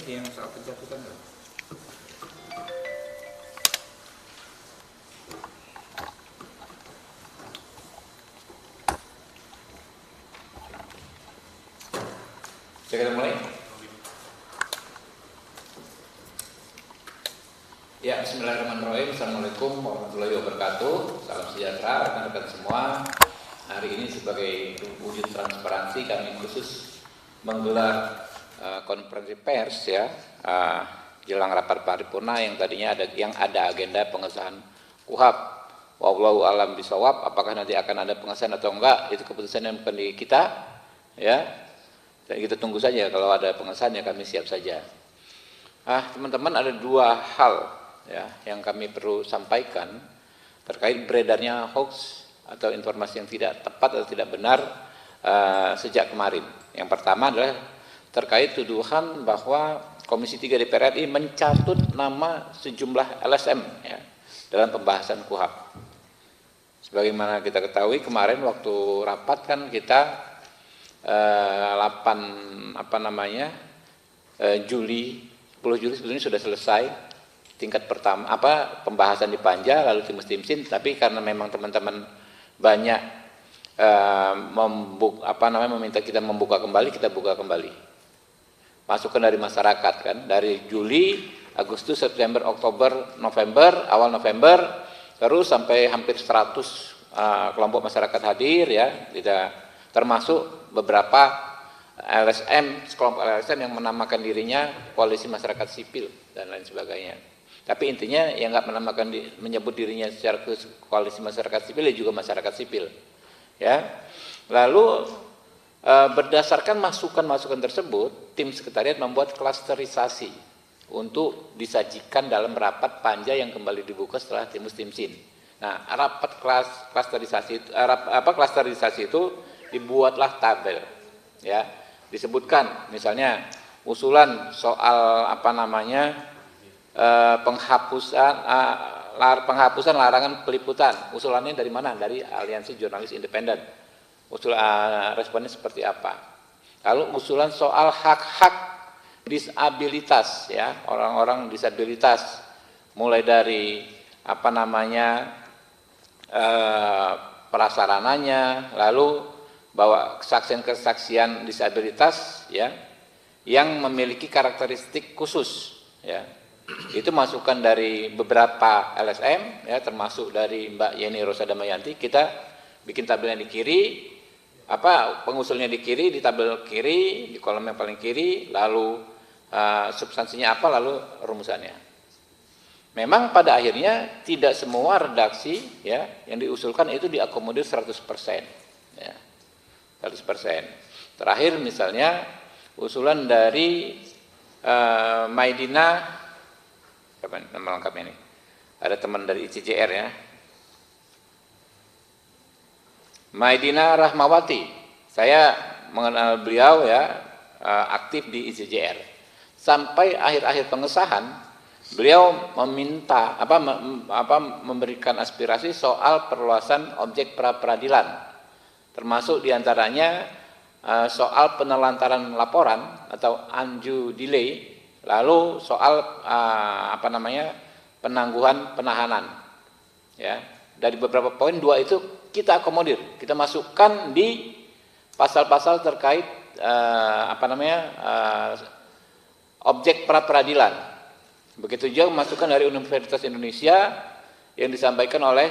yang soal pencabutan nggak? Kita mulai. Ya, bismillahirrahmanirrahim. Assalamualaikum warahmatullahi wabarakatuh. Salam sejahtera rekan-rekan semua. Hari ini sebagai wujud transparansi kami khusus menggelar konferensi pers ya jelang rapat paripurna yang tadinya ada agenda pengesahan KUHP. Wallahu alam bisawab. Apakah nanti akan ada pengesahan atau enggak? Itu keputusan yang bukan di kita, ya. Dan kita tunggu saja, kalau ada pengesahan ya kami siap saja. Teman-teman, ada dua hal ya yang kami perlu sampaikan terkait beredarnya hoax atau informasi yang tidak tepat atau tidak benar sejak kemarin. Yang pertama adalah terkait tuduhan bahwa Komisi 3 DPR RI mencatut nama sejumlah LSM ya dalam pembahasan KUHP. Sebagaimana kita ketahui kemarin waktu rapat kan kita 10 Juli sebetulnya sudah selesai tingkat pertama pembahasan di Panja lalu Timsin, tapi karena memang teman-teman banyak meminta kita membuka kembali, kita buka kembali. Masukan dari masyarakat kan, dari Juli, Agustus, September, Oktober, November, awal November terus sampai hampir 100 kelompok masyarakat hadir ya, termasuk beberapa LSM, sekelompok LSM yang menamakan dirinya Koalisi Masyarakat Sipil dan lain sebagainya. Tapi intinya yang nggak menyebut dirinya secara Koalisi Masyarakat Sipil ya juga masyarakat sipil. Ya. Lalu berdasarkan masukan-masukan tersebut, tim sekretariat membuat klasterisasi untuk disajikan dalam rapat Panja yang kembali dibuka setelah Timsin. Nah, rapat klasterisasi itu dibuatlah tabel, ya, disebutkan misalnya usulan soal penghapusan larangan peliputan, usulannya dari mana? Dari Aliansi Jurnalis Independen. Responnya seperti apa? Lalu usulan soal hak-hak disabilitas, ya, orang-orang disabilitas, mulai dari prasarananya, lalu bahwa kesaksian disabilitas ya yang memiliki karakteristik khusus ya. Itu masukan dari beberapa LSM ya, termasuk dari Mbak Yeni Rosa Damayanti. Kita bikin tabel yang di kiri, pengusulnya di kiri, di tabel kiri, di kolom yang paling kiri, lalu substansinya apa, lalu rumusannya. Memang pada akhirnya tidak semua redaksi ya yang diusulkan itu diakomodir 100% ya. 100%. Terakhir misalnya usulan dari Maidina, apa nama lengkapnya ini? Ada teman dari ICJR ya. Maidina Rahmawati. Saya mengenal beliau ya, aktif di ICJR. Sampai akhir-akhir pengesahan beliau meminta memberikan aspirasi soal perluasan objek pra peradilan. Termasuk diantaranya soal penelantaran laporan atau undue delay, lalu soal penangguhan penahanan. Ya, dari beberapa poin, dua itu kita akomodir, kita masukkan di pasal-pasal terkait objek pra peradilan. Begitu juga masukan dari Universitas Indonesia yang disampaikan oleh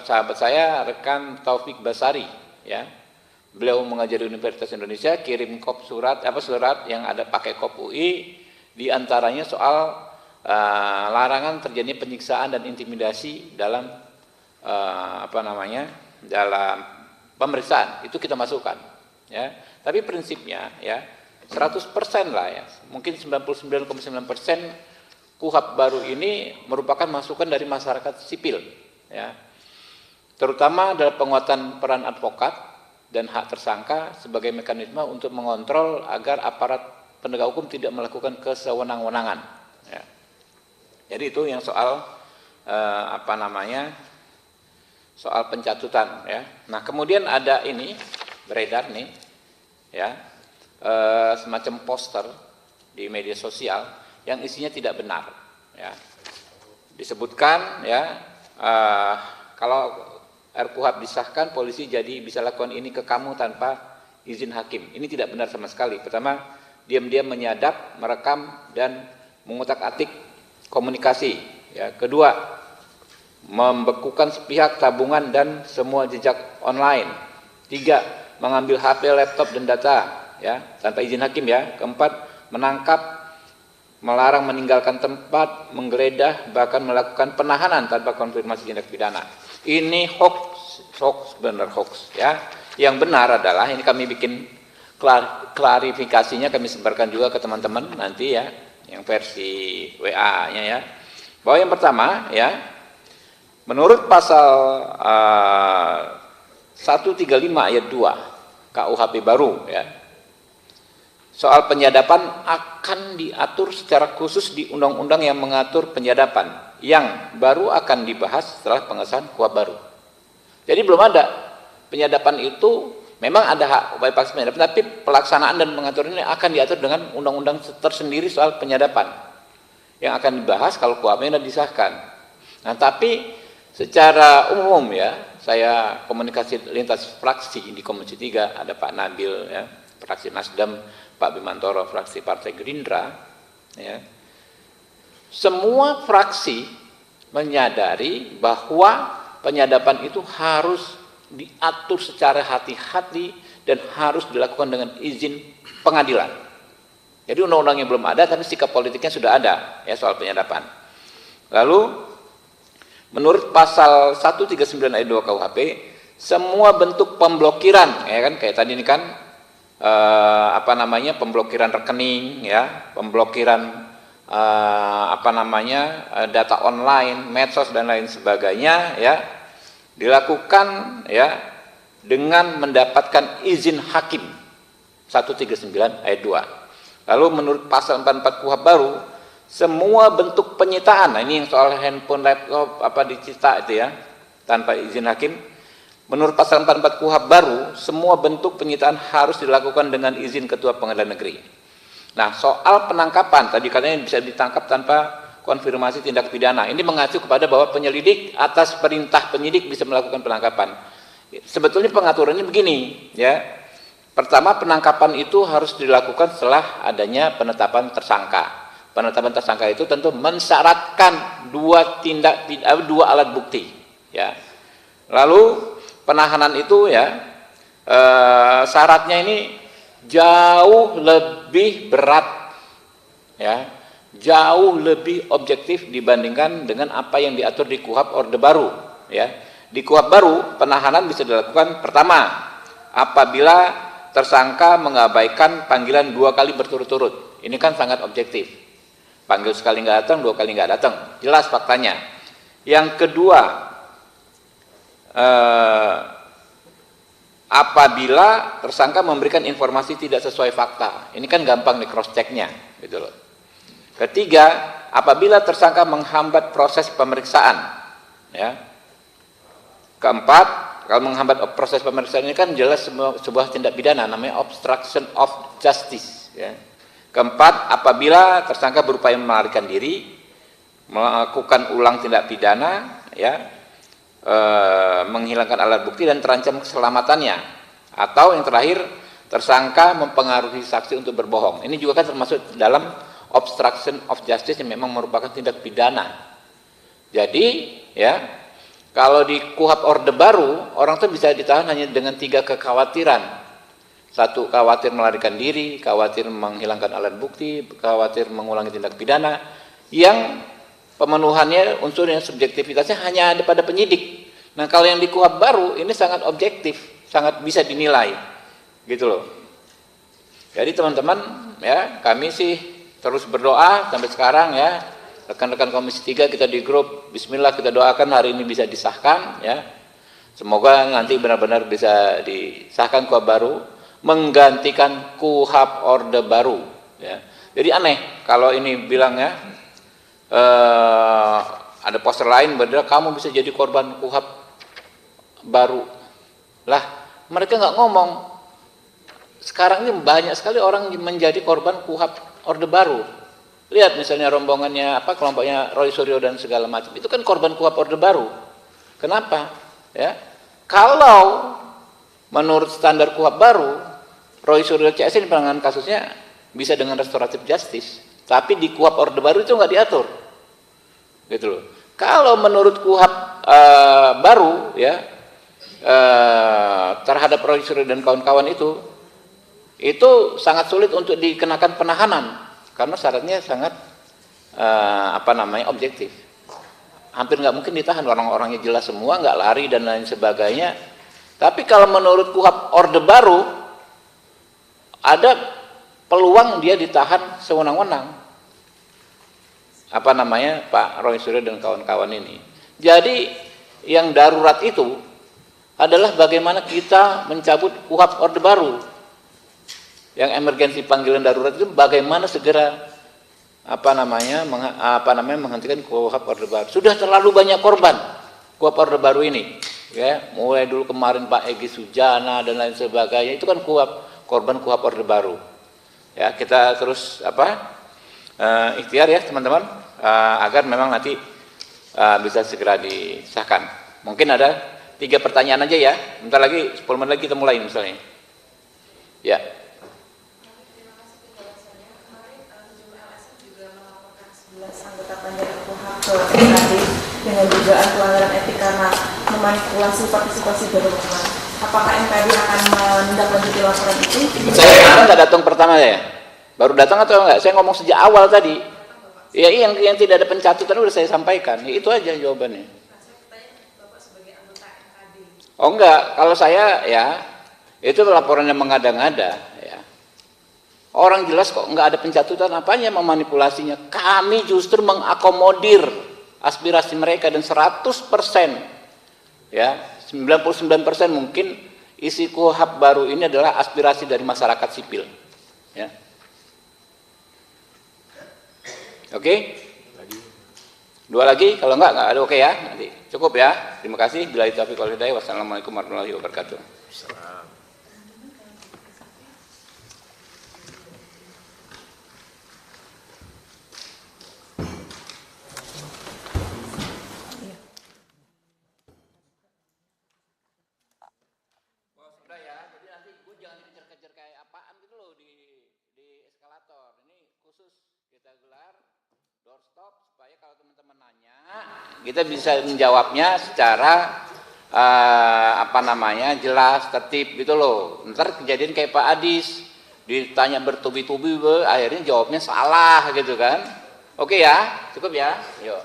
sahabat saya, rekan Taufik Basari. Ya, beliau mengajar di Universitas Indonesia, kirim surat yang ada pakai kop UI, diantaranya soal larangan terjadi penyiksaan dan intimidasi dalam dalam pemeriksaan. Itu kita masukkan. Ya, tapi prinsipnya ya 100% lah ya, mungkin 99,9% KUHP baru ini merupakan masukan dari masyarakat sipil. Ya. Terutama dalam penguatan peran advokat dan hak tersangka sebagai mekanisme untuk mengontrol agar aparat penegak hukum tidak melakukan kesewenang-wenangan. Ya. Jadi itu yang soal soal pencatutan. Ya. Nah kemudian ada ini beredar nih, ya, semacam poster di media sosial yang isinya tidak benar. Ya. Disebutkan ya kalau RKUHP disahkan, polisi jadi bisa lakukan ini ke kamu tanpa izin hakim. Ini tidak benar sama sekali. Pertama, diam-diam menyadap, merekam dan mengutak-atik komunikasi. Ya. Kedua, membekukan sepihak tabungan dan semua jejak online. Tiga, mengambil HP, laptop dan data ya tanpa izin hakim ya. Keempat, menangkap, melarang meninggalkan tempat, menggeledah, bahkan melakukan penahanan tanpa konfirmasi tindak pidana. Ini hoax, benar hoax ya. Yang benar adalah ini kami bikin klarifikasinya, kami sebarkan juga ke teman-teman nanti ya, yang versi WA-nya ya. Bahwa yang pertama ya, menurut pasal 135 ayat 2 KUHP baru ya, soal penyadapan akan diatur secara khusus di undang-undang yang mengatur penyadapan yang baru akan dibahas setelah pengesahan KUHP baru. Jadi belum ada penyadapan itu, memang ada hak upaya paksa penyadapan, tapi pelaksanaan dan pengaturannya akan diatur dengan undang-undang tersendiri soal penyadapan yang akan dibahas kalau KUHP-nya disahkan. Nah, tapi secara umum ya, saya komunikasi lintas fraksi di Komisi 3, ada Pak Nabil ya, fraksi Nasdem, Pak Bimantoro fraksi Partai Gerindra ya. Semua fraksi menyadari bahwa penyadapan itu harus diatur secara hati-hati dan harus dilakukan dengan izin pengadilan. Jadi undang-undangnya belum ada, tapi sikap politiknya sudah ada ya soal penyadapan. Lalu menurut pasal 139 ayat 2 KUHP, semua bentuk pemblokiran ya kan, kayak tadi ini kan pemblokiran rekening ya, pemblokiran data online, medsos dan lain sebagainya ya, dilakukan ya dengan mendapatkan izin hakim 139 ayat 2. Lalu menurut pasal 44 KUHP baru, semua bentuk penyitaan, nah ini yang soal handphone, laptop disita itu ya tanpa izin hakim, menurut pasal 44 KUHP baru, semua bentuk penyitaan harus dilakukan dengan izin Ketua Pengadilan Negeri. Nah, soal penangkapan, tadi katanya bisa ditangkap tanpa konfirmasi tindak pidana. Ini mengacu kepada bahwa penyelidik atas perintah penyidik bisa melakukan penangkapan. Sebetulnya pengaturannya begini, ya. Pertama, penangkapan itu harus dilakukan setelah adanya penetapan tersangka. Penetapan tersangka itu tentu mensyaratkan dua alat bukti, ya. Lalu penahanan itu ya syaratnya ini jauh lebih berat ya, jauh lebih objektif dibandingkan dengan apa yang diatur di KUHP Orde Baru ya. Di KUHP baru penahanan bisa dilakukan pertama apabila tersangka mengabaikan panggilan 2 kali berturut-turut. Ini kan sangat objektif. Panggil sekali nggak datang, 2 kali nggak datang, jelas faktanya. Yang kedua, apabila tersangka memberikan informasi tidak sesuai fakta, ini kan gampang di cross checknya, gitu loh. Ketiga, apabila tersangka menghambat proses pemeriksaan, ya. Keempat, kalau menghambat proses pemeriksaan ini kan jelas sebuah tindak pidana, namanya obstruction of justice, ya. Keempat, apabila tersangka berupaya melarikan diri, melakukan ulang tindak pidana, ya. Menghilangkan alat bukti dan terancam keselamatannya, atau yang terakhir tersangka mempengaruhi saksi untuk berbohong. Ini juga kan termasuk dalam obstruction of justice yang memang merupakan tindak pidana. Jadi ya, kalau di KUHP Orde Baru orang tuh bisa ditahan hanya dengan 3 kekhawatiran. 1, khawatir melarikan diri, khawatir menghilangkan alat bukti, khawatir mengulangi tindak pidana, yang pemenuhannya unsur yang subjektivitasnya hanya ada pada penyidik. Nah, kalau yang di KUHP baru ini sangat objektif, sangat bisa dinilai, gitu loh. Jadi teman-teman ya, kami sih terus berdoa sampai sekarang ya, rekan-rekan Komisi 3 kita di grup, Bismillah kita doakan hari ini bisa disahkan ya. Semoga nanti benar-benar bisa disahkan KUHP baru, menggantikan KUHP Orde Baru ya. Jadi aneh kalau ini bilang ya, ada poster lain berarti kamu bisa jadi korban KUHP baru. Lah, mereka nggak ngomong. Sekarang ini banyak sekali orang menjadi korban KUHP Orde Baru. Lihat misalnya rombongannya kelompoknya Roy Suryo dan segala macam. Itu kan korban KUHP Orde Baru. Kenapa? Ya. Kalau menurut standar KUHP baru, Roy Suryo CS ini penanganan kasusnya bisa dengan restoratif justice, tapi di KUHP Orde Baru itu nggak diatur. Gitu loh. Kalau menurut KUHP baru ya terhadap Roy Suryo dan kawan-kawan itu sangat sulit untuk dikenakan penahanan. Karena syaratnya sangat objektif. Hampir nggak mungkin ditahan, orang-orangnya jelas semua, nggak lari dan lain sebagainya. Tapi kalau menurut KUHP Orde Baru, ada peluang dia ditahan sewenang-wenang. Pak Roy Suryo dan kawan-kawan ini. Jadi yang darurat itu adalah bagaimana kita mencabut KUHP Orde Baru. Yang emergensi panggilan darurat itu bagaimana segera menghentikan KUHP Orde Baru. Sudah terlalu banyak korban KUHP Orde Baru ini, ya. Mulai dulu kemarin Pak Egy Sujana dan lain sebagainya, itu kan korban KUHP Orde Baru. Ya, kita terus ikhtiar ya teman-teman, agar memang nanti bisa segera disahkan. Mungkin ada 3 pertanyaan aja ya. Bentar lagi 10 menit lagi kita mulai misalnya. Ya. Anggota Panja KUHP ke MKD dengan dugaan pelanggaran etik karena memanipulasi partisipasi berhubungan. Apakah MKD akan menindaklanjuti laporan itu? Saya nggak datang pertama ya, baru datang atau enggak? Saya ngomong sejak awal tadi. Ya, yang tidak ada pencatutan udah saya sampaikan. Itu aja jawabannya. Oh enggak, kalau saya ya itu laporannya mengada-ngada. Orang jelas kok nggak ada pencatutan, apanya memanipulasinya. Kami justru mengakomodir aspirasi mereka dan 100%, ya 99% mungkin isi KUHP baru ini adalah aspirasi dari masyarakat sipil. Ya. Oke? 2 lagi, kalau nggak ada oke ya. Nanti cukup ya. Terima kasih. Billahi taufiq wal hidayah. Wassalamualaikum warahmatullahi wabarakatuh. Doorstop supaya kalau teman-teman nanya kita bisa menjawabnya secara jelas, tertib gitu loh. Ntar kejadian kayak Pak Adis ditanya bertubi-tubi, akhirnya jawabnya salah gitu kan. Oke ya, cukup ya. Yuk.